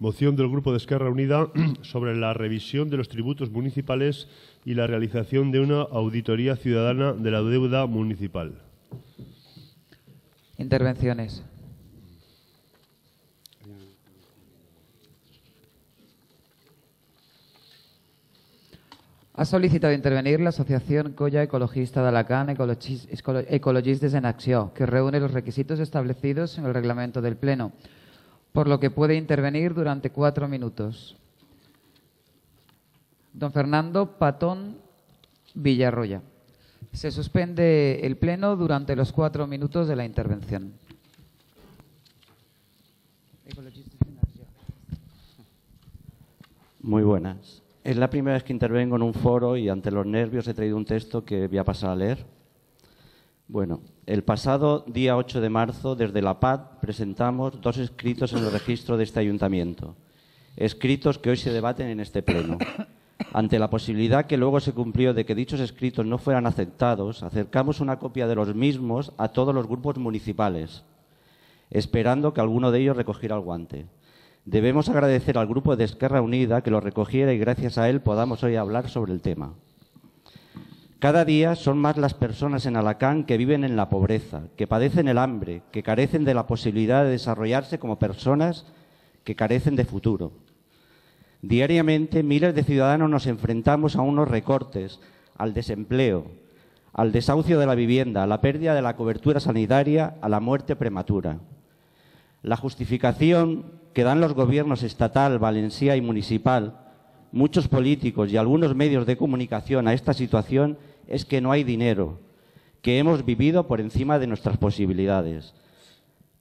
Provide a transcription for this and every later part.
Moción del Grupo de Esquerra Unida sobre la revisión de los tributos municipales y la realización de una auditoría ciudadana de la deuda municipal. Intervenciones. Ha solicitado intervenir la Asociación Colla Ecologista d'Alacant, Ecologistes en Acció, que reúne los requisitos establecidos en el reglamento del Pleno, por lo que puede intervenir durante 4 minutos. Don Fernando Patón Villarroya. Se suspende el Pleno durante los 4 minutos de la intervención. Muy buenas. Es la primera vez que intervengo en un foro y ante los nervios he traído un texto que voy a pasar a leer. Bueno, el pasado día 8 de marzo, desde la PAD, presentamos 2 escritos en el registro de este ayuntamiento. Escritos que hoy se debaten en este pleno. Ante la posibilidad que luego se cumplió de que dichos escritos no fueran aceptados, acercamos una copia de los mismos a todos los grupos municipales, esperando que alguno de ellos recogiera el guante. Debemos agradecer al Grupo de Esquerra Unida que lo recogiera y gracias a él podamos hoy hablar sobre el tema. Cada día son más las personas en Alacant que viven en la pobreza, que padecen el hambre, que carecen de la posibilidad de desarrollarse como personas que carecen de futuro. Diariamente, miles de ciudadanos nos enfrentamos a unos recortes, al desempleo, al desahucio de la vivienda, a la pérdida de la cobertura sanitaria, a la muerte prematura. La justificación que dan los gobiernos estatal, valencià y municipal, muchos políticos y algunos medios de comunicación a esta situación es que no hay dinero, que hemos vivido por encima de nuestras posibilidades.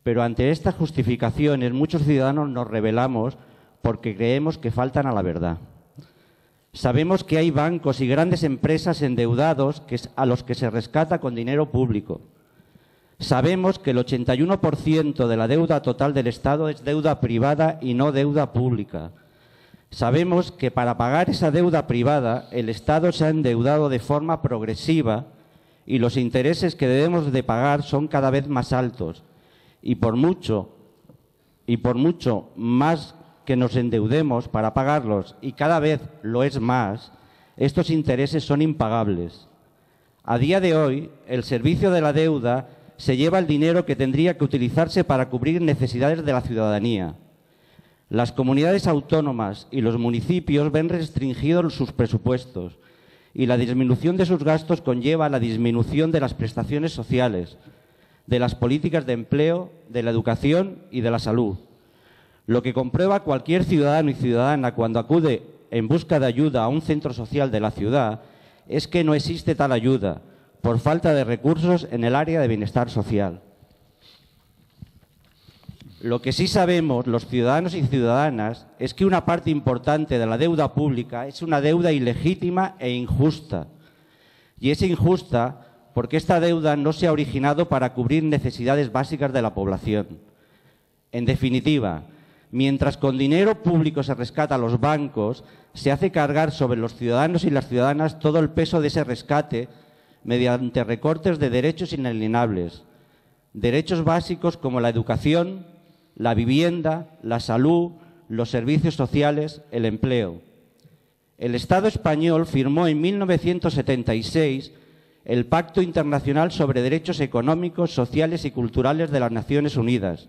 Pero ante estas justificaciones muchos ciudadanos nos rebelamos porque creemos que faltan a la verdad. Sabemos que hay bancos y grandes empresas endeudados a los que se rescata con dinero público. Sabemos que el 81% de la deuda total del Estado es deuda privada y no deuda pública. Sabemos que para pagar esa deuda privada el Estado se ha endeudado de forma progresiva y los intereses que debemos de pagar son cada vez más altos y por mucho más que nos endeudemos para pagarlos y cada vez lo es más, estos intereses son impagables. A día de hoy, el servicio de la deuda se lleva el dinero que tendría que utilizarse para cubrir necesidades de la ciudadanía. Las comunidades autónomas y los municipios ven restringidos sus presupuestos y la disminución de sus gastos conlleva la disminución de las prestaciones sociales, de las políticas de empleo, de la educación y de la salud. Lo que comprueba cualquier ciudadano y ciudadana cuando acude en busca de ayuda a un centro social de la ciudad es que no existe tal ayuda, por falta de recursos en el área de bienestar social. Lo que sí sabemos los ciudadanos y ciudadanas es que una parte importante de la deuda pública es una deuda ilegítima e injusta. Y es injusta porque esta deuda no se ha originado para cubrir necesidades básicas de la población. En definitiva, mientras con dinero público se rescata a los bancos, se hace cargar sobre los ciudadanos y las ciudadanas todo el peso de ese rescate mediante recortes de derechos inalienables, derechos básicos como la educación, la vivienda, la salud, los servicios sociales, el empleo. El Estado español firmó en 1976 el Pacto Internacional sobre Derechos Económicos, Sociales y Culturales de las Naciones Unidas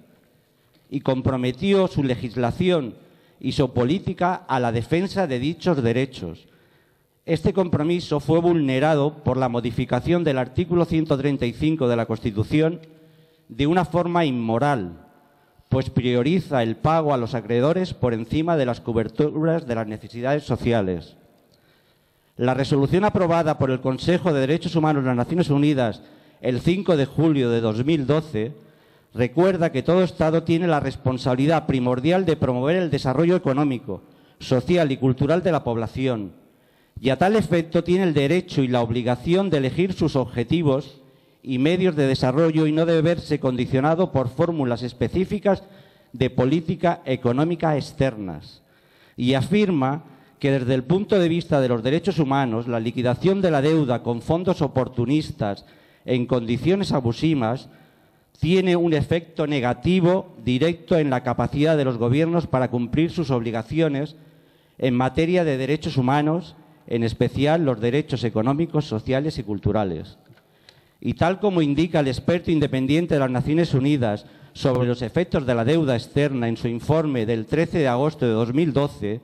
y comprometió su legislación y su política a la defensa de dichos derechos. Este compromiso fue vulnerado por la modificación del artículo 135 de la Constitución de una forma inmoral, pues prioriza el pago a los acreedores por encima de las coberturas de las necesidades sociales. La resolución aprobada por el Consejo de Derechos Humanos de las Naciones Unidas el 5 de julio de 2012 recuerda que todo Estado tiene la responsabilidad primordial de promover el desarrollo económico, social y cultural de la población, y a tal efecto tiene el derecho y la obligación de elegir sus objetivos y medios de desarrollo y no debe verse condicionado por fórmulas específicas de política económica externas. Y afirma que desde el punto de vista de los derechos humanos, la liquidación de la deuda con fondos oportunistas en condiciones abusivas tiene un efecto negativo directo en la capacidad de los gobiernos para cumplir sus obligaciones en materia de derechos humanos, en especial los derechos económicos, sociales y culturales. Y tal como indica el experto independiente de las Naciones Unidas sobre los efectos de la deuda externa en su informe del 13 de agosto de 2012,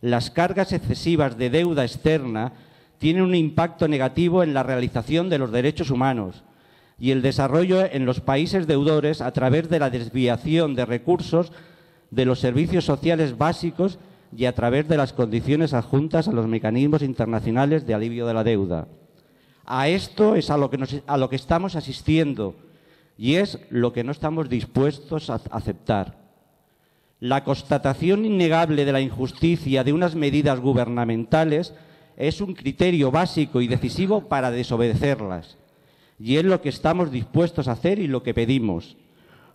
las cargas excesivas de deuda externa tienen un impacto negativo en la realización de los derechos humanos y el desarrollo en los países deudores a través de la desviación de recursos de los servicios sociales básicos y a través de las condiciones adjuntas a los mecanismos internacionales de alivio de la deuda. A esto es a lo que estamos asistiendo y es lo que no estamos dispuestos a aceptar. La constatación innegable de la injusticia de unas medidas gubernamentales es un criterio básico y decisivo para desobedecerlas, y es lo que estamos dispuestos a hacer y lo que pedimos.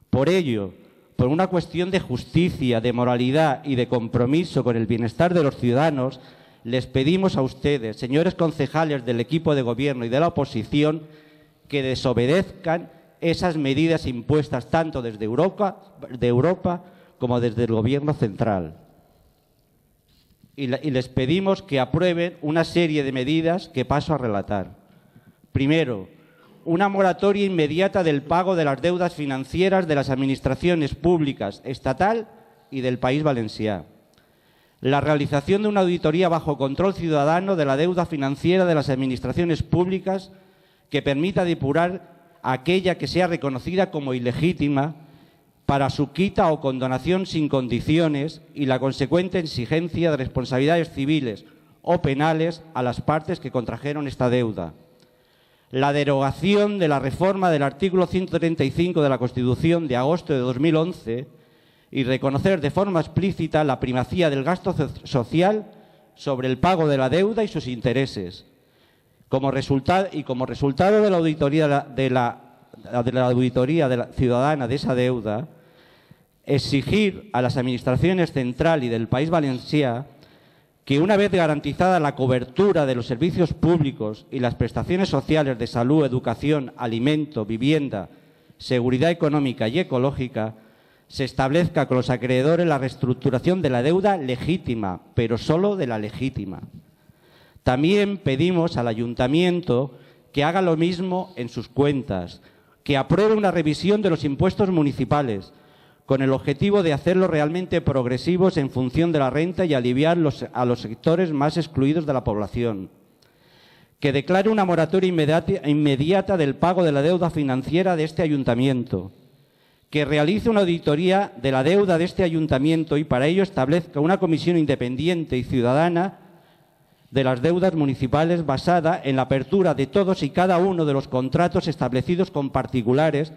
Por ello, por una cuestión de justicia, de moralidad y de compromiso con el bienestar de los ciudadanos, les pedimos a ustedes, señores concejales del equipo de gobierno y de la oposición, que desobedezcan esas medidas impuestas tanto desde Europa como desde el Gobierno central. Y les pedimos que aprueben una serie de medidas que paso a relatar. Primero, una moratoria inmediata del pago de las deudas financieras de las administraciones públicas, estatal y del País Valencià. La realización de una auditoría bajo control ciudadano de la deuda financiera de las administraciones públicas que permita depurar aquella que sea reconocida como ilegítima para su quita o condonación sin condiciones y la consecuente exigencia de responsabilidades civiles o penales a las partes que contrajeron esta deuda. La derogación de la reforma del artículo 135 de la Constitución de agosto de 2011 y reconocer de forma explícita la primacía del gasto social sobre el pago de la deuda y sus intereses. Como resultado de la auditoría ciudadana de esa deuda, exigir a las administraciones central y del País Valencià que, una vez garantizada la cobertura de los servicios públicos y las prestaciones sociales de salud, educación, alimento, vivienda, seguridad económica y ecológica, se establezca con los acreedores la reestructuración de la deuda legítima, pero solo de la legítima. También pedimos al Ayuntamiento que haga lo mismo en sus cuentas, que apruebe una revisión de los impuestos municipales, con el objetivo de hacerlos realmente progresivos en función de la renta y aliviar a los sectores más excluidos de la población. Que declare una moratoria inmediata del pago de la deuda financiera de este Ayuntamiento. Que realice una auditoría de la deuda de este Ayuntamiento y para ello establezca una comisión independiente y ciudadana de las deudas municipales basada en la apertura de todos y cada uno de los contratos establecidos con particulares,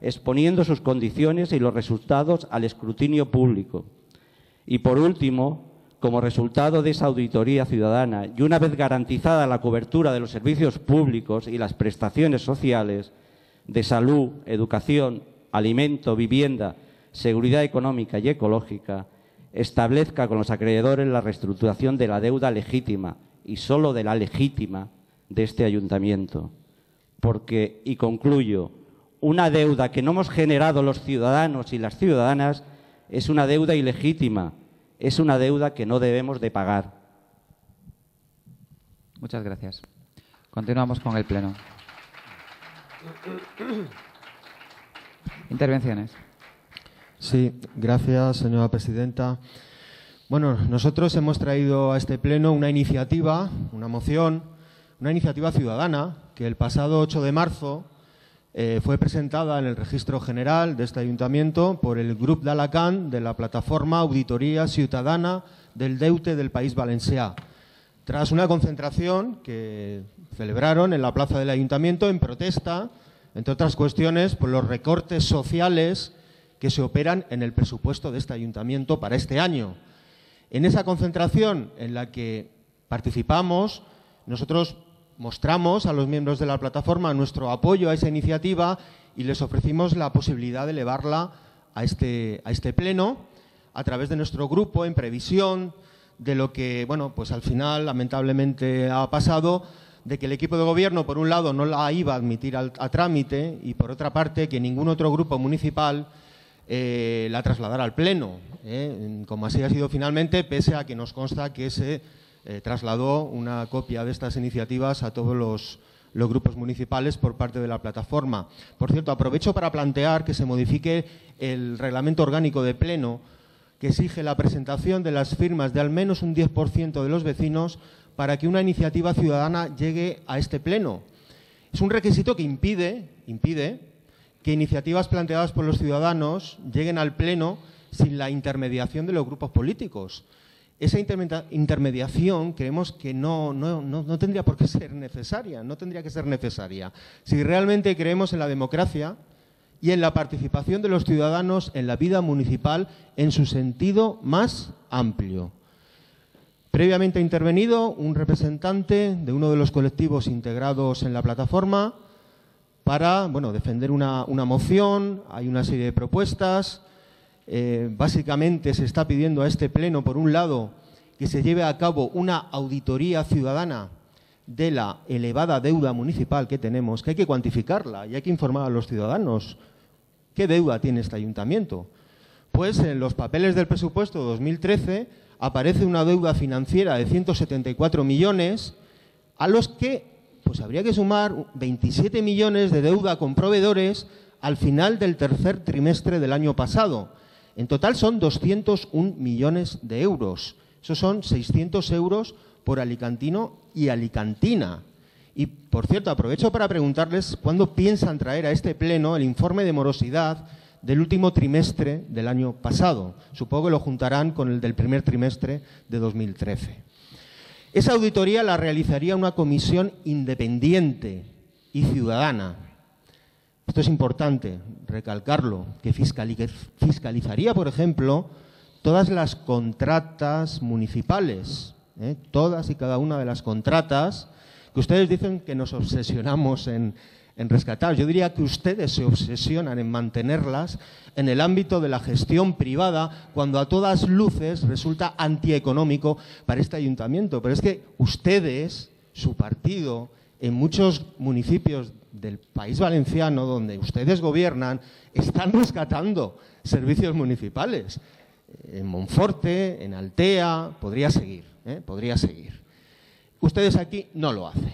exponiendo sus condiciones y los resultados al escrutinio público. Y por último, como resultado de esa auditoría ciudadana y una vez garantizada la cobertura de los servicios públicos y las prestaciones sociales de salud, educación, alimento, vivienda, seguridad económica y ecológica, establezca con los acreedores la reestructuración de la deuda legítima y solo de la legítima de este Ayuntamiento. Porque, y concluyo, una deuda que no hemos generado los ciudadanos y las ciudadanas es una deuda ilegítima, es una deuda que no debemos de pagar. Muchas gracias. Continuamos con el Pleno. Intervenciones. Sí, gracias, señora presidenta. Bueno, nosotros hemos traído a este Pleno una iniciativa, una moción, una iniciativa ciudadana que el pasado 8 de marzo fue presentada en el Registro General de este Ayuntamiento por el Grup d'Alacant de la Plataforma Auditoría Ciutadana del Deute del País Valencià, tras una concentración que celebraron en la plaza del Ayuntamiento en protesta, entre otras cuestiones, por los recortes sociales que se operan en el presupuesto de este Ayuntamiento para este año. En esa concentración en la que participamos, nosotros mostramos a los miembros de la plataforma nuestro apoyo a esa iniciativa y les ofrecimos la posibilidad de elevarla a este Pleno a través de nuestro grupo en previsión de lo que, bueno, pues al final lamentablemente ha pasado, de que el equipo de gobierno, por un lado, no la iba a admitir a trámite y, por otra parte, que ningún otro grupo municipal la trasladara al Pleno, como así ha sido finalmente, pese a que nos consta que se trasladó una copia de estas iniciativas a todos los grupos municipales por parte de la plataforma. Por cierto, aprovecho para plantear que se modifique el reglamento orgánico de Pleno, que exige la presentación de las firmas de al menos un 10% de los vecinos para que una iniciativa ciudadana llegue a este Pleno. Es un requisito que impide que iniciativas planteadas por los ciudadanos lleguen al Pleno sin la intermediación de los grupos políticos. Esa intermediación creemos que no tendría por qué ser necesaria, no tendría que ser necesaria. Si realmente creemos en la democracia y en la participación de los ciudadanos en la vida municipal en su sentido más amplio. Previamente ha intervenido un representante de uno de los colectivos integrados en la plataforma para defender una moción. Hay una serie de propuestas. Básicamente se está pidiendo a este Pleno, por un lado, que se lleve a cabo una auditoría ciudadana de la elevada deuda municipal que tenemos, que hay que cuantificarla y hay que informar a los ciudadanos. ¿Qué deuda tiene este ayuntamiento? Pues en los papeles del presupuesto 2013 aparece una deuda financiera de 174 millones, a los que habría que sumar 27 millones de deuda con proveedores al final del tercer trimestre del año pasado. En total son 201 millones de euros. Esos son 600 euros por alicantino y alicantina. Y, por cierto, aprovecho para preguntarles cuándo piensan traer a este Pleno el informe de morosidad del último trimestre del año pasado. Supongo que lo juntarán con el del primer trimestre de 2013. Esa auditoría la realizaría una comisión independiente y ciudadana. Esto es importante recalcarlo, que fiscalizaría, por ejemplo, todas las contratas municipales, todas y cada una de las contratas que ustedes dicen que nos obsesionamos en rescatar. Yo diría que ustedes se obsesionan en mantenerlas en el ámbito de la gestión privada, cuando a todas luces resulta antieconómico para este ayuntamiento. Pero es que ustedes, su partido, en muchos municipios del país valenciano, donde ustedes gobiernan, están rescatando servicios municipales. En Monforte, en Altea, podría seguir. Ustedes aquí no lo hacen,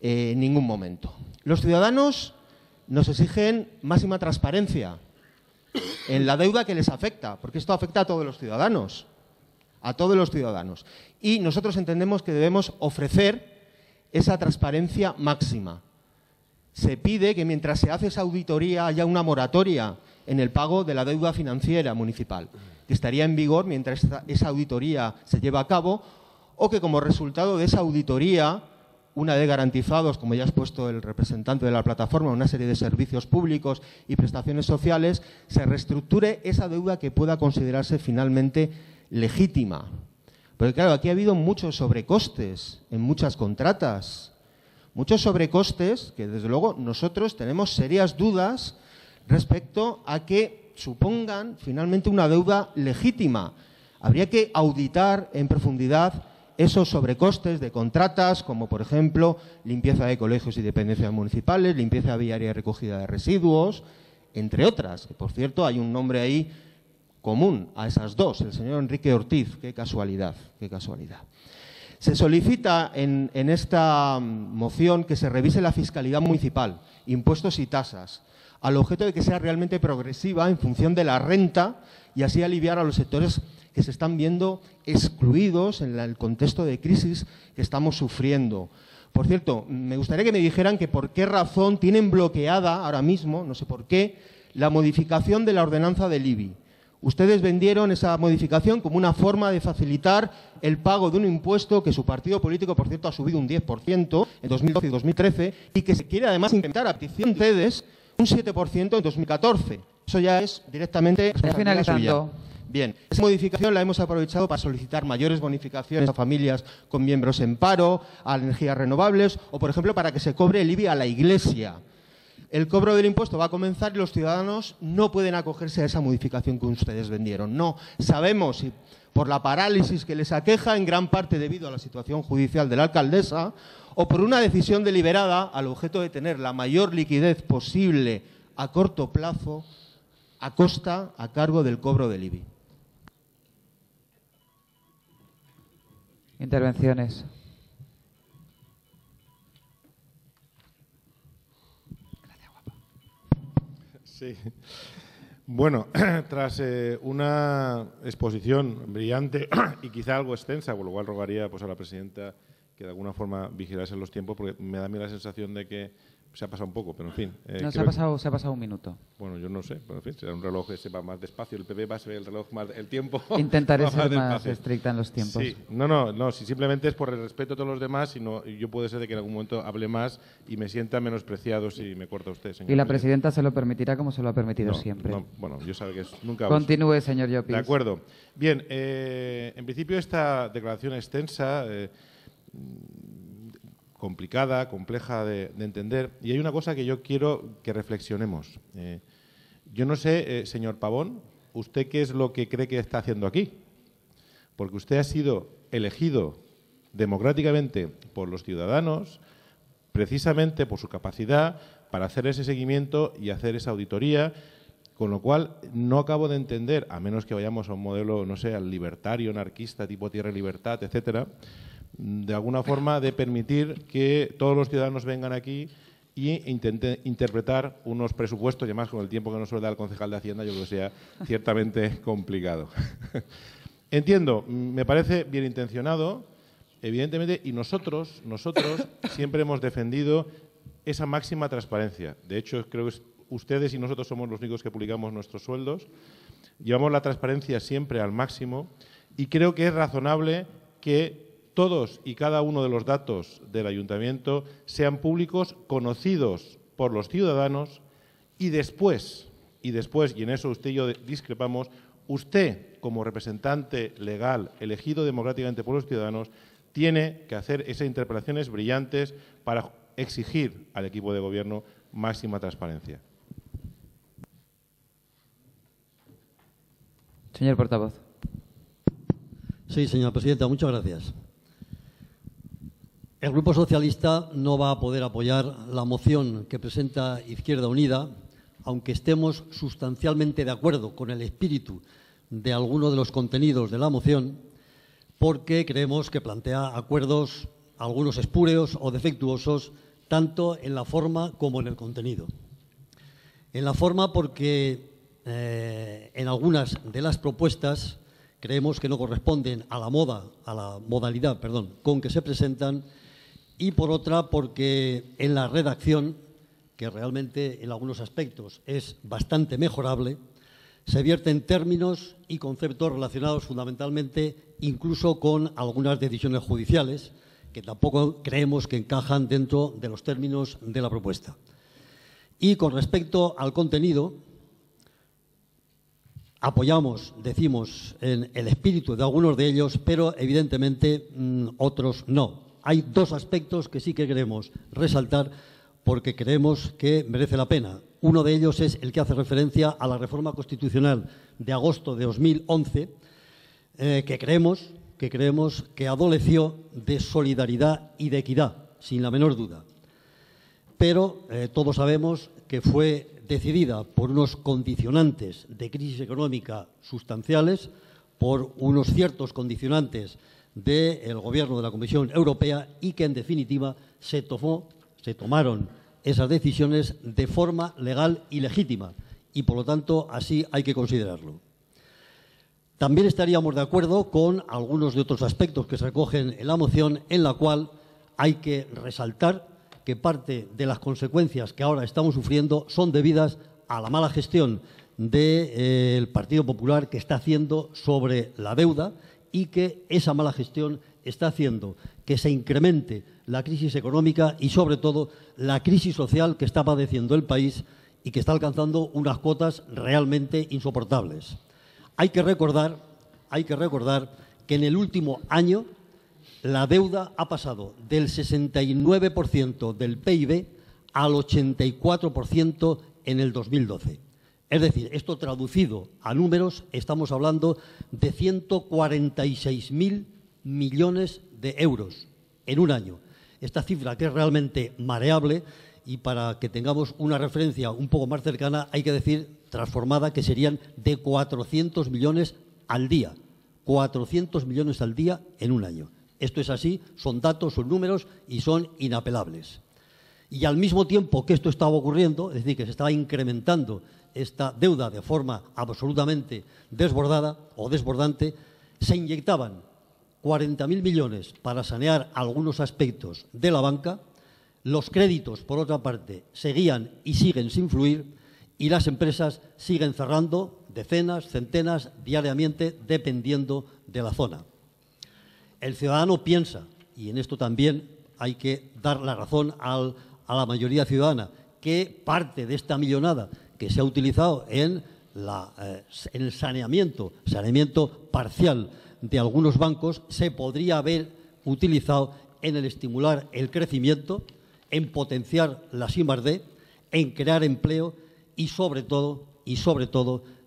en ningún momento. Los ciudadanos nos exigen máxima transparencia en la deuda que les afecta, porque esto afecta a todos los ciudadanos, Y nosotros entendemos que debemos ofrecer esa transparencia máxima. Se pide que mientras se hace esa auditoría haya una moratoria en el pago de la deuda financiera municipal, que estaría en vigor mientras esa auditoría se lleva a cabo, o que como resultado de esa auditoría, una de garantizados, como ya ha expuesto el representante de la plataforma, una serie de servicios públicos y prestaciones sociales, se reestructure esa deuda que pueda considerarse finalmente legítima. Porque claro, aquí ha habido muchos sobrecostes en muchas contratas, muchos sobrecostes que desde luego nosotros tenemos serias dudas respecto a que supongan finalmente una deuda legítima. Habría que auditar en profundidad esos sobrecostes de contratas, como por ejemplo limpieza de colegios y dependencias municipales, limpieza viaria y recogida de residuos, entre otras. Que, por cierto, hay un nombre ahí común a esas dos, el señor Enrique Ortiz. Qué casualidad, qué casualidad. Se solicita en esta moción que se revise la fiscalidad municipal, impuestos y tasas, al objeto de que sea realmente progresiva en función de la renta y así aliviar a los sectores que se están viendo excluidos en el contexto de crisis que estamos sufriendo. Por cierto, me gustaría que me dijeran que por qué razón tienen bloqueada ahora mismo, no sé por qué, la modificación de la ordenanza del IBI. Ustedes vendieron esa modificación como una forma de facilitar el pago de un impuesto que su partido político, por cierto, ha subido un 10% en 2012 y 2013 y que se quiere además incrementar a petición de ustedes un 7% en 2014. Eso ya es directamente responsabilidad suya. Bien, esa modificación la hemos aprovechado para solicitar mayores bonificaciones a familias con miembros en paro, a energías renovables o, por ejemplo, para que se cobre el IBI a la Iglesia. el cobro del impuesto va a comenzar y los ciudadanos no pueden acogerse a esa modificación que ustedes vendieron. No, sabemos, y por la parálisis que les aqueja, en gran parte debido a la situación judicial de la alcaldesa, o por una decisión deliberada al objeto de tener la mayor liquidez posible a corto plazo, a cargo del cobro del IBI. Intervenciones. Sí. Bueno, tras una exposición brillante y quizá algo extensa, por lo cual rogaría pues, a la presidenta que de alguna forma vigilase los tiempos, porque me da a mí la sensación de que se ha pasado un poco, pero en fin. No, se ha pasado un minuto. Bueno, yo no sé, pero en fin, será un reloj que se va más despacio, el PP va a ser el reloj más, el tiempo. Intentaré ser más estricta en los tiempos. Sí, no, si simplemente es por el respeto a todos los demás, sino yo puede ser de que en algún momento hable más y me sienta menospreciado si me corta usted, señor. Y la presidenta se lo permitirá como se lo ha permitido No, siempre. no, bueno, yo sabe que nunca... Continúe, señor Llopis. De acuerdo. Bien, en principio esta declaración extensa, complicada, compleja de entender, y hay una cosa que yo quiero que reflexionemos. Yo no sé, señor Pavón, ¿usted qué es lo que cree que está haciendo aquí? Porque usted ha sido elegido democráticamente por los ciudadanos, precisamente por su capacidad para hacer ese seguimiento y hacer esa auditoría, con lo cual no acabo de entender, a menos que vayamos a un modelo, no sé, al libertario, anarquista, tipo Tierra y Libertad, etcétera, de alguna forma de permitir que todos los ciudadanos vengan aquí y intenten interpretar unos presupuestos, y además con el tiempo que nos suele dar el concejal de Hacienda, yo creo que sea ciertamente complicado. Entiendo, me parece bien intencionado, evidentemente, y nosotros siempre hemos defendido esa máxima transparencia. De hecho, creo que ustedes y nosotros somos los únicos que publicamos nuestros sueldos. Llevamos la transparencia siempre al máximo y creo que es razonable que todos y cada uno de los datos del ayuntamiento sean públicos, conocidos por los ciudadanos y después, y en eso usted y yo discrepamos, usted como representante legal elegido democráticamente por los ciudadanos tiene que hacer esas interpelaciones brillantes para exigir al equipo de gobierno máxima transparencia. Señor portavoz. Sí, señora presidenta, muchas gracias. El Grupo Socialista no va a poder apoyar la moción que presenta Izquierda Unida, aunque estemos sustancialmente de acuerdo con el espíritu de algunos de los contenidos de la moción, porque creemos que plantea acuerdos, algunos espúreos o defectuosos, tanto en la forma como en el contenido. En la forma porque en algunas de las propuestas creemos que no corresponden a la modalidad con que se presentan, y por otra porque en la redacción, que realmente en algunos aspectos es bastante mejorable, se vierten términos y conceptos relacionados fundamentalmente incluso con algunas decisiones judiciales que tampoco creemos que encajan dentro de los términos de la propuesta. Y con respecto al contenido, apoyamos, decimos, en el espíritu de algunos de ellos, pero evidentemente otros no. Hay dos aspectos que sí que queremos resaltar porque creemos que merece la pena. Uno de ellos es el que hace referencia a la reforma constitucional de agosto de 2011, que creemos que adoleció de solidaridad y de equidad, sin la menor duda. Pero todos sabemos que fue decidida por unos condicionantes de crisis económica sustanciales, por unos ciertos condicionantes del Gobierno de la Comisión Europea y que, en definitiva, se tomaron esas decisiones de forma legal y legítima y, por lo tanto, así hay que considerarlo. También estaríamos de acuerdo con algunos de otros aspectos que se recogen en la moción, en la cual hay que resaltar que parte de las consecuencias que ahora estamos sufriendo son debidas a la mala gestión del Partido Popular que está haciendo sobre la deuda y que esa mala gestión está haciendo que se incremente la crisis económica y, sobre todo, la crisis social que está padeciendo el país y que está alcanzando unas cotas realmente insoportables. Hay que recordar que en el último año la deuda ha pasado del 69% del PIB al 84% en el 2012. Es decir, esto traducido a números, estamos hablando de 146.000 millones de euros en un año. Esta cifra, que es realmente mareable, y para que tengamos una referencia un poco más cercana, hay que decir, transformada, que serían de 400 millones al día. 400 millones al día en un año. Esto es así, son datos, son números y son inapelables. Y al mismo tiempo que esto estaba ocurriendo, es decir, que se estaba incrementando esta deuda de forma absolutamente desbordada o desbordante, se inyectaban 40.000 millones para sanear algunos aspectos de la banca, los créditos, por otra parte, seguían y siguen sin fluir y las empresas siguen cerrando decenas, centenas, diariamente, dependiendo de la zona. El ciudadano piensa, y en esto también hay que dar la razón a la mayoría ciudadana, que parte de esta millonada que se ha utilizado en el saneamiento parcial de algunos bancos se podría haber utilizado en el estimular el crecimiento, en potenciar las I+D, en crear empleo y sobre todo,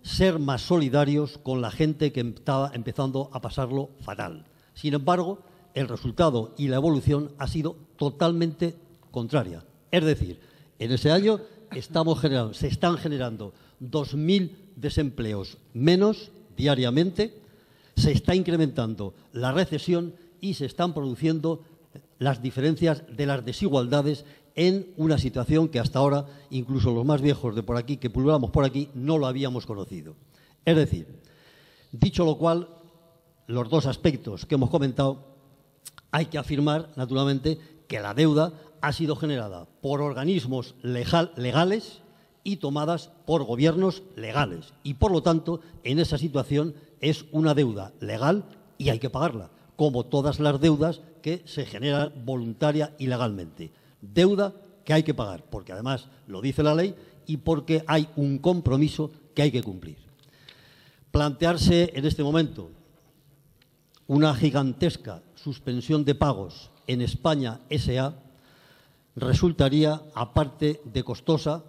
ser más solidarios con la gente que estaba empezando a pasarlo fatal. Sin embargo, el resultado y la evolución ha sido totalmente contraria. Es decir, en ese año se están generando 2.000 desempleos menos diariamente, se está incrementando la recesión y se están produciendo las diferencias de las desigualdades en una situación que hasta ahora, incluso los más viejos de por aquí, que pululamos por aquí, no lo habíamos conocido. Es decir, dicho lo cual, los dos aspectos que hemos comentado, hay que afirmar, naturalmente, que la deuda ha sido generada por organismos legales y tomadas por gobiernos legales. Y, por lo tanto, en esa situación es una deuda legal y hay que pagarla, como todas las deudas que se generan voluntaria y legalmente. Deuda que hay que pagar, porque además lo dice la ley y porque hay un compromiso que hay que cumplir. Plantearse en este momento una gigantesca suspensión de pagos en España S.A. resultaría, aparte de costosa,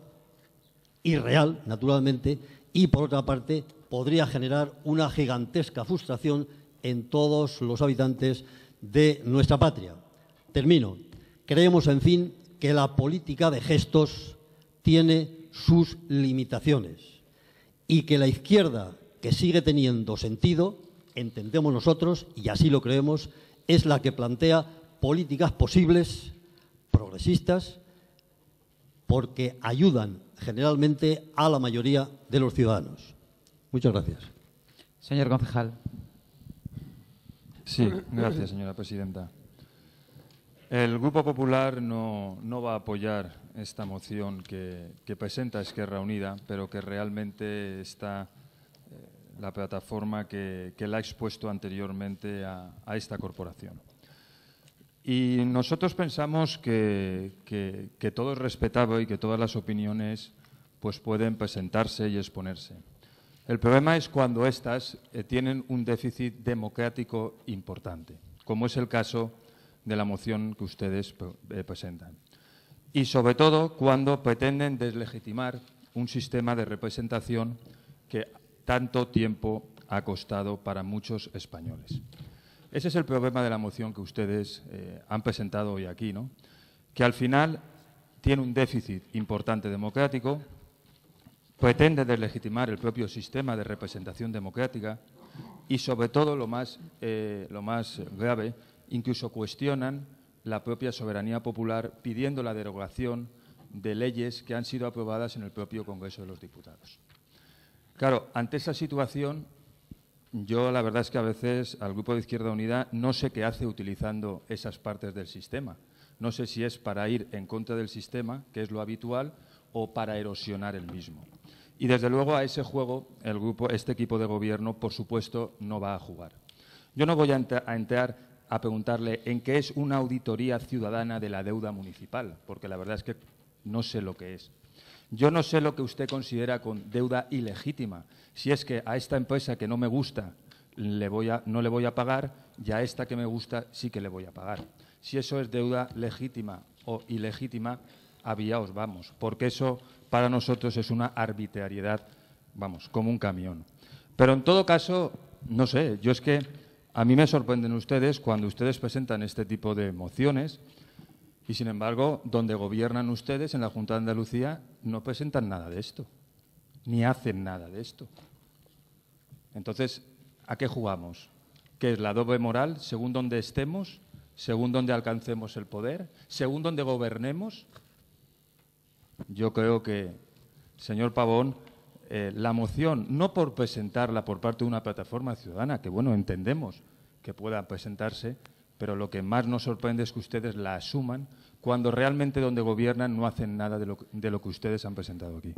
irreal, naturalmente, y por otra parte podría generar una gigantesca frustración en todos los habitantes de nuestra patria. Termino. Creemos, en fin, que la política de gestos tiene sus limitaciones y que la izquierda, que sigue teniendo sentido, entendemos nosotros, y así lo creemos, es la que plantea políticas posibles, progresistas, porque ayudan generalmente a la mayoría de los ciudadanos. Muchas gracias. Señor concejal. Sí, gracias, señora presidenta. El Grupo Popular no va a apoyar esta moción que presenta Esquerra Unida, pero que realmente está la plataforma que la ha expuesto anteriormente a esta corporación. Y nosotros pensamos que todo es respetable y que todas las opiniones pues pueden presentarse y exponerse. El problema es cuando éstas tienen un déficit democrático importante, como es el caso de la moción que ustedes presentan. Y sobre todo cuando pretenden deslegitimar un sistema de representación que tanto tiempo ha costado para muchos españoles. Ese es el problema de la moción que ustedes han presentado hoy aquí, ¿no? Que al final tiene un déficit importante democrático, pretende deslegitimar el propio sistema de representación democrática y, sobre todo, lo más grave, incluso cuestionan la propia soberanía popular pidiendo la derogación de leyes que han sido aprobadas en el propio Congreso de los Diputados. Claro, ante esa situación, yo la verdad es que a veces al Grupo de Izquierda Unida no sé qué hace utilizando esas partes del sistema. No sé si es para ir en contra del sistema, que es lo habitual, o para erosionar el mismo. Y desde luego a ese juego este equipo de gobierno, por supuesto, no va a jugar. Yo no voy a entrar a preguntarle en qué es una auditoría ciudadana de la deuda municipal, porque la verdad es que no sé lo que es. Yo no sé lo que usted considera con deuda ilegítima. Si es que a esta empresa que no me gusta no le voy a pagar y a esta que me gusta sí que le voy a pagar. Si eso es deuda legítima o ilegítima, aviaos vamos, porque eso para nosotros es una arbitrariedad, vamos, como un camión. Pero en todo caso, no sé, yo es que a mí me sorprenden ustedes cuando ustedes presentan este tipo de mociones y, sin embargo, donde gobiernan ustedes, en la Junta de Andalucía, no presentan nada de esto, ni hacen nada de esto. Entonces, ¿a qué jugamos? ¿Qué es la doble moral según donde estemos, según donde alcancemos el poder, según donde gobernemos? Yo creo que, señor Pavón, la moción, no por presentarla por parte de una plataforma ciudadana, que bueno, entendemos que pueda presentarse, pero lo que más nos sorprende es que ustedes la asuman cuando realmente donde gobiernan no hacen nada de lo que ustedes han presentado aquí.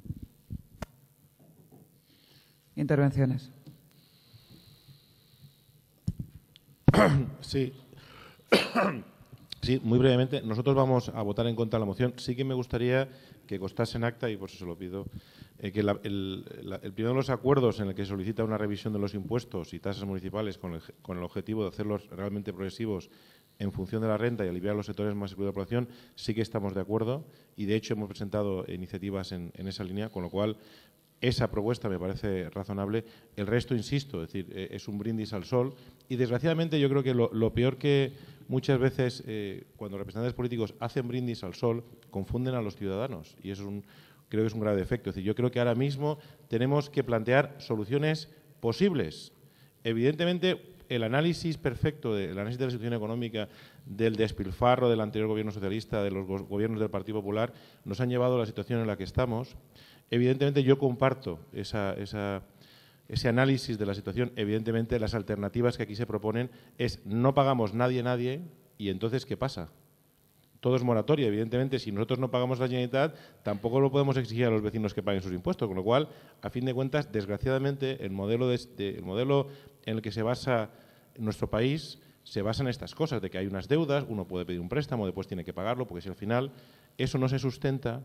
Intervenciones. Sí. Sí, muy brevemente. Nosotros vamos a votar en contra de la moción. Sí que me gustaría que constase en acta, y por eso se lo pido, que el primero de los acuerdos en el que se solicita una revisión de los impuestos y tasas municipales con el objetivo de hacerlos realmente progresivos en función de la renta y aliviar los sectores más excluidos de la población, sí que estamos de acuerdo y, de hecho, hemos presentado iniciativas en esa línea, con lo cual esa propuesta me parece razonable. El resto, insisto, es decir, es un brindis al sol y, desgraciadamente, yo creo que lo peor que muchas veces cuando representantes políticos hacen brindis al sol, confunden a los ciudadanos y eso creo que es un grave defecto. Es decir, yo creo que ahora mismo tenemos que plantear soluciones posibles. Evidentemente, el análisis perfecto, el análisis de la situación económica, del despilfarro del anterior gobierno socialista, de los gobiernos del Partido Popular, nos han llevado a la situación en la que estamos. Evidentemente, yo comparto ese análisis de la situación. Evidentemente, las alternativas que aquí se proponen es no pagamos nadie y entonces, ¿qué pasa? Todo es moratoria. Evidentemente, si nosotros no pagamos la Generalitat, tampoco lo podemos exigir a los vecinos que paguen sus impuestos. Con lo cual, a fin de cuentas, desgraciadamente, el modelo en el que se basa nuestro país se basa en estas cosas, de que hay unas deudas, uno puede pedir un préstamo, después tiene que pagarlo, porque si al final eso no se sustenta,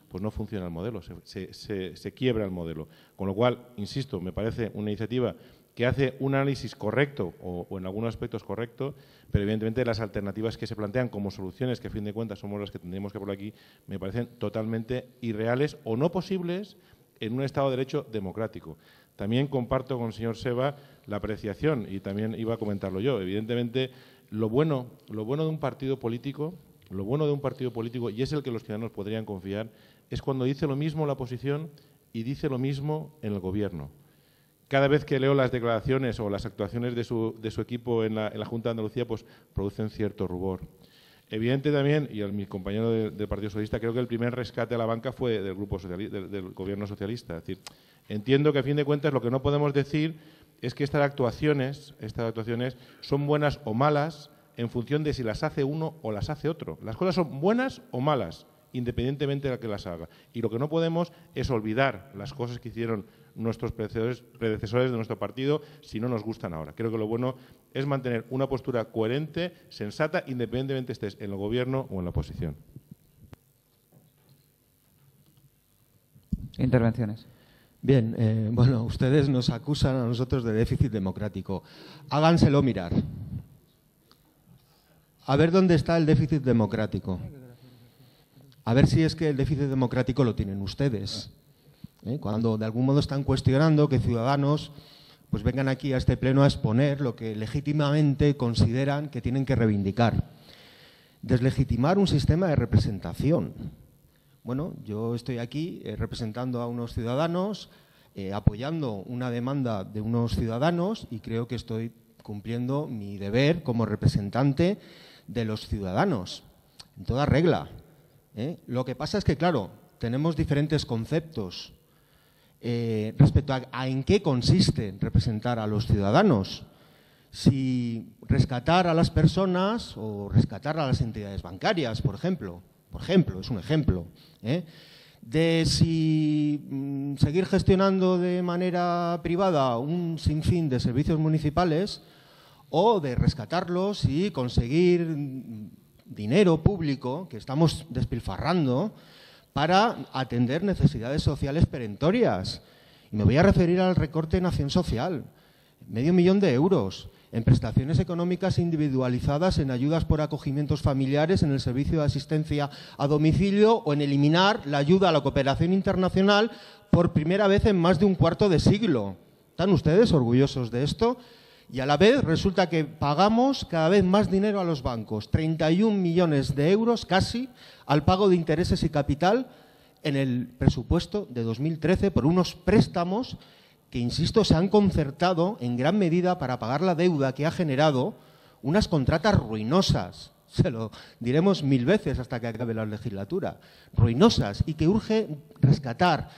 pues no funciona el modelo, se quiebra el modelo. Con lo cual, insisto, me parece una iniciativa que hace un análisis correcto o en algunos aspectos correcto, pero evidentemente las alternativas que se plantean como soluciones, que a fin de cuentas somos las que tendríamos que poner aquí, me parecen totalmente irreales o no posibles en un Estado de Derecho democrático. También comparto con el señor Seba la apreciación, y también iba a comentarlo yo. Evidentemente, lo bueno de un partido político, y es el que los ciudadanos podrían confiar, es cuando dice lo mismo la oposición y dice lo mismo en el Gobierno. Cada vez que leo las declaraciones o las actuaciones de su equipo en la Junta de Andalucía, pues producen cierto rubor. Evidente también, y a mi compañero del Partido Socialista, creo que el primer rescate a la banca fue del grupo del Gobierno socialista. Es decir, entiendo que a fin de cuentas lo que no podemos decir es que estas actuaciones son buenas o malas en función de si las hace uno o las hace otro. Las cosas son buenas o malas, independientemente de la que las haga. Y lo que no podemos es olvidar las cosas que hicieron nuestros predecesores de nuestro partido si no nos gustan ahora. Creo que lo bueno es mantener una postura coherente, sensata, independientemente estés en el Gobierno o en la oposición. Intervenciones. Bien, bueno, ustedes nos acusan a nosotros de déficit democrático. Háganselo mirar. A ver dónde está el déficit democrático. A ver si es que el déficit democrático lo tienen ustedes. Cuando de algún modo están cuestionando que ciudadanos pues vengan aquí a este pleno a exponer lo que legítimamente consideran que tienen que reivindicar. Deslegitimar un sistema de representación. Bueno, yo estoy aquí representando a unos ciudadanos, apoyando una demanda de unos ciudadanos y creo que estoy cumpliendo mi deber como representante de los ciudadanos, en toda regla. Lo que pasa es que, claro, tenemos diferentes conceptos respecto a en qué consiste representar a los ciudadanos. Si rescatar a las personas o rescatar a las entidades bancarias, por ejemplo, es un ejemplo, de si seguir gestionando de manera privada un sinfín de servicios municipales o de rescatarlos y conseguir dinero público que estamos despilfarrando para atender necesidades sociales perentorias. Y me voy a referir al recorte en acción social. medio millón de euros en prestaciones económicas individualizadas, en ayudas por acogimientos familiares, en el servicio de asistencia a domicilio o en eliminar la ayuda a la cooperación internacional por primera vez en más de un cuarto de siglo. ¿Están ustedes orgullosos de esto? Y a la vez resulta que pagamos cada vez más dinero a los bancos, 31 millones de euros casi al pago de intereses y capital en el presupuesto de 2013 por unos préstamos que, insisto, se han concertado en gran medida para pagar la deuda que ha generado unas contratas ruinosas. Se lo diremos 1000 veces hasta que acabe la legislatura. Ruinosas y que urge rescatar.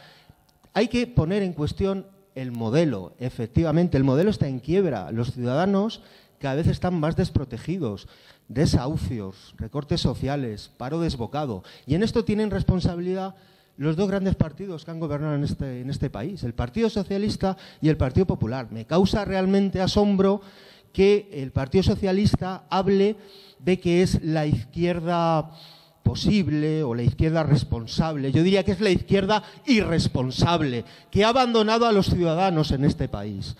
Hay que poner en cuestión el modelo. Efectivamente, el modelo está en quiebra. Los ciudadanos cada vez están más desprotegidos. Desahucios, recortes sociales, paro desbocado. Y en esto tienen responsabilidad los dos grandes partidos que han gobernado en este país, el Partido Socialista y el Partido Popular. Me causa realmente asombro que el Partido Socialista hable de que es la izquierda posible o la izquierda responsable. Yo diría que es la izquierda irresponsable, que ha abandonado a los ciudadanos en este país.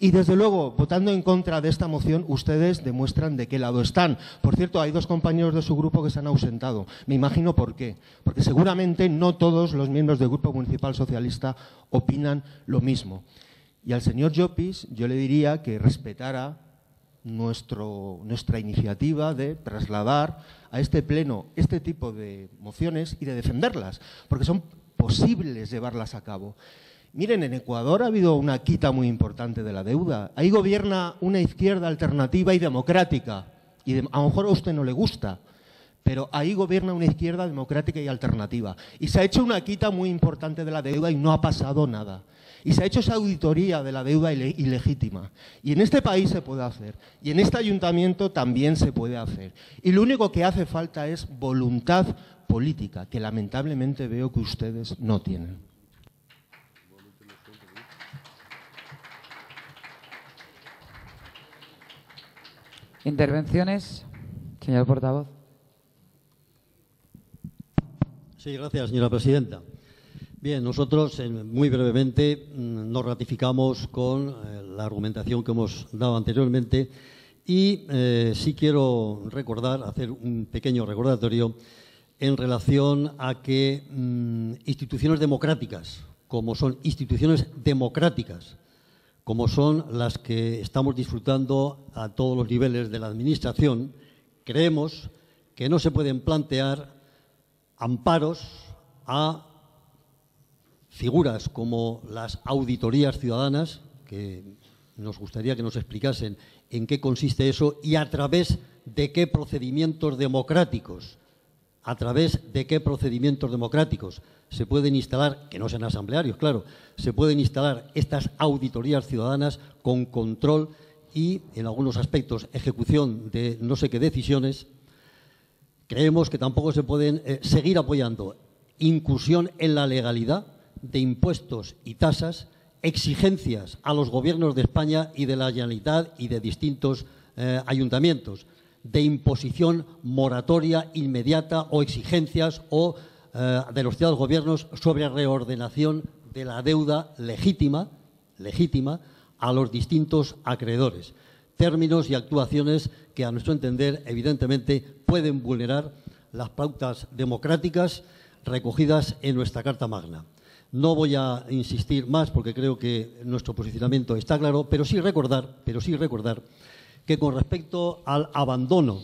Y, desde luego, votando en contra de esta moción, ustedes demuestran de qué lado están. Por cierto, hay dos compañeros de su grupo que se han ausentado. Me imagino por qué. Porque seguramente no todos los miembros del Grupo Municipal Socialista opinan lo mismo. Y al señor Llopis yo le diría que respetara nuestra iniciativa de trasladar a este pleno este tipo de mociones y de defenderlas, porque son posibles llevarlas a cabo. Miren, en Ecuador ha habido una quita muy importante de la deuda. Ahí gobierna una izquierda alternativa y democrática. Y a lo mejor a usted no le gusta, pero ahí gobierna una izquierda democrática y alternativa. Y se ha hecho una quita muy importante de la deuda y no ha pasado nada. Y se ha hecho esa auditoría de la deuda ilegítima. Y en este país se puede hacer. Y en este ayuntamiento también se puede hacer. Y lo único que hace falta es voluntad política, que lamentablemente veo que ustedes no tienen. Intervenciones, señor portavoz. Sí, gracias, señora presidenta. Bien, nosotros muy brevemente nos ratificamos con la argumentación que hemos dado anteriormente y sí quiero hacer un pequeño recordatorio en relación a que instituciones democráticas, como son instituciones democráticas, como son las que estamos disfrutando a todos los niveles de la Administración, creemos que no se pueden plantear amparos a figuras como las auditorías ciudadanas, que nos gustaría que nos explicasen en qué consiste eso y a través de qué procedimientos democráticos, se pueden instalar, que no sean asamblearios, claro, se pueden instalar estas auditorías ciudadanas con control y, en algunos aspectos, ejecución de no sé qué decisiones. Creemos que tampoco se pueden seguir apoyando incursión en la legalidad de impuestos y tasas, exigencias a los gobiernos de España y de la Generalitat y de distintos ayuntamientos, de imposición moratoria inmediata o exigencias o de los citados gobiernos sobre reordenación de la deuda legítima a los distintos acreedores. Términos y actuaciones que, a nuestro entender, evidentemente pueden vulnerar las pautas democráticas recogidas en nuestra Carta Magna. No voy a insistir más porque creo que nuestro posicionamiento está claro, pero sí recordar que con respecto al abandono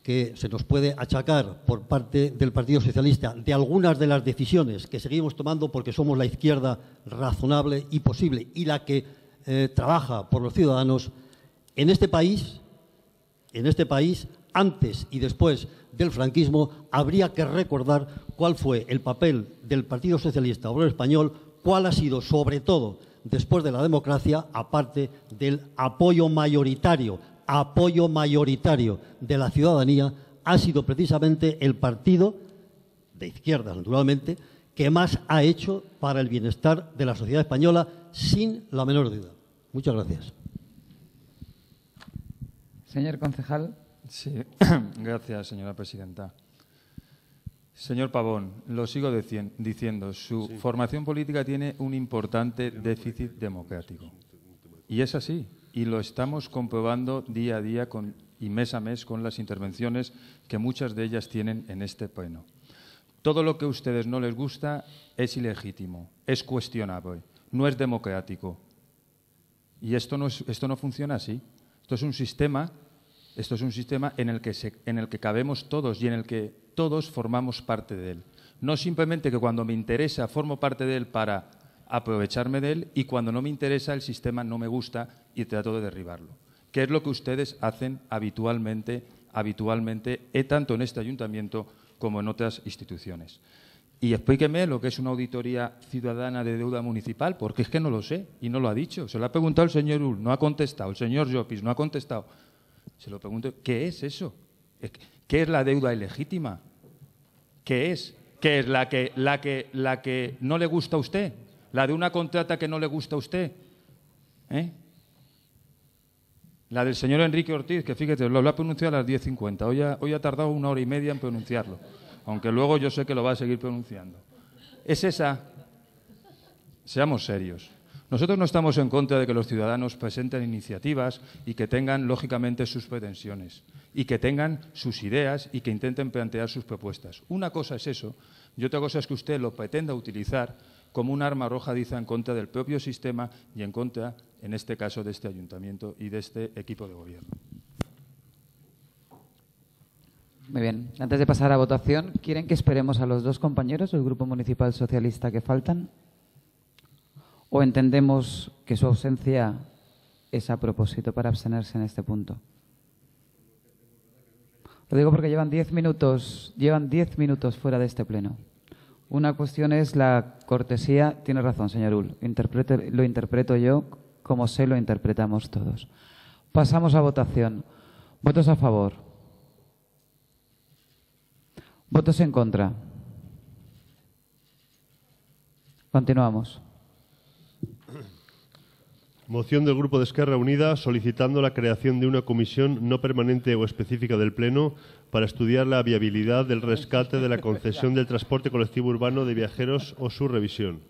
que se nos puede achacar por parte del Partido Socialista de algunas de las decisiones que seguimos tomando porque somos la izquierda razonable y posible y la que trabaja por los ciudadanos, en este país, antes y después del franquismo, habría que recordar cuál fue el papel del Partido Socialista Obrero Español, cuál ha sido, sobre todo, después de la democracia, aparte del apoyo mayoritario de la ciudadanía, ha sido precisamente el partido de izquierda, naturalmente, que más ha hecho para el bienestar de la sociedad española, sin la menor duda. Muchas gracias. Señor concejal. Sí, gracias, señora presidenta. Señor Pavón, lo sigo diciendo, su formación política tiene un importante déficit democrático. Y es así. y lo estamos comprobando día a día y mes a mes con las intervenciones que muchas de ellas tienen en este pleno. Todo lo que a ustedes no les gusta es ilegítimo, es cuestionable, no es democrático. Y esto no funciona así. Esto es un sistema en el que cabemos todos y en el que todos formamos parte de él. No simplemente que cuando me interesa formo parte de él para aprovecharme de él y cuando no me interesa el sistema no me gusta y trato de derribarlo. Que es lo que ustedes hacen habitualmente, tanto en este ayuntamiento como en otras instituciones. Y explíqueme lo que es una auditoría ciudadana de deuda municipal, porque es que no lo sé y no lo ha dicho. Se lo ha preguntado el señor Ull, no ha contestado. El señor Llopis no ha contestado. Se lo pregunto, ¿qué es eso? ¿Qué es la deuda ilegítima? ¿Qué es? ¿Qué es la que no le gusta a usted? ¿La de una contrata que no le gusta a usted? La del señor Enrique Ortiz, que fíjate, lo ha pronunciado a las 10:50. Hoy ha tardado 1 hora y media en pronunciarlo, aunque luego yo sé que lo va a seguir pronunciando. ¿Es esa? Seamos serios. Nosotros no estamos en contra de que los ciudadanos presenten iniciativas y que tengan, lógicamente, sus pretensiones y que tengan sus ideas y que intenten plantear sus propuestas. Una cosa es eso y otra cosa es que usted lo pretenda utilizar como un arma arrojadiza en contra del propio sistema y en contra, en este caso, de este ayuntamiento y de este equipo de gobierno. Muy bien. Antes de pasar a votación, ¿quieren que esperemos a los dos compañeros del Grupo Municipal Socialista que faltan? ¿O entendemos que su ausencia es a propósito para abstenerse en este punto? Lo digo porque llevan 10 minutos fuera de este pleno. Una cuestión es la cortesía. Tiene razón, señor Ull. Lo interpreto yo como lo interpretamos todos. Pasamos a votación. ¿Votos a favor? ¿Votos en contra? Continuamos. Moción del Grupo de Esquerra Unida solicitando la creación de una comisión no permanente o específica del Pleno para estudiar la viabilidad del rescate de la concesión del transporte colectivo urbano de viajeros o su revisión.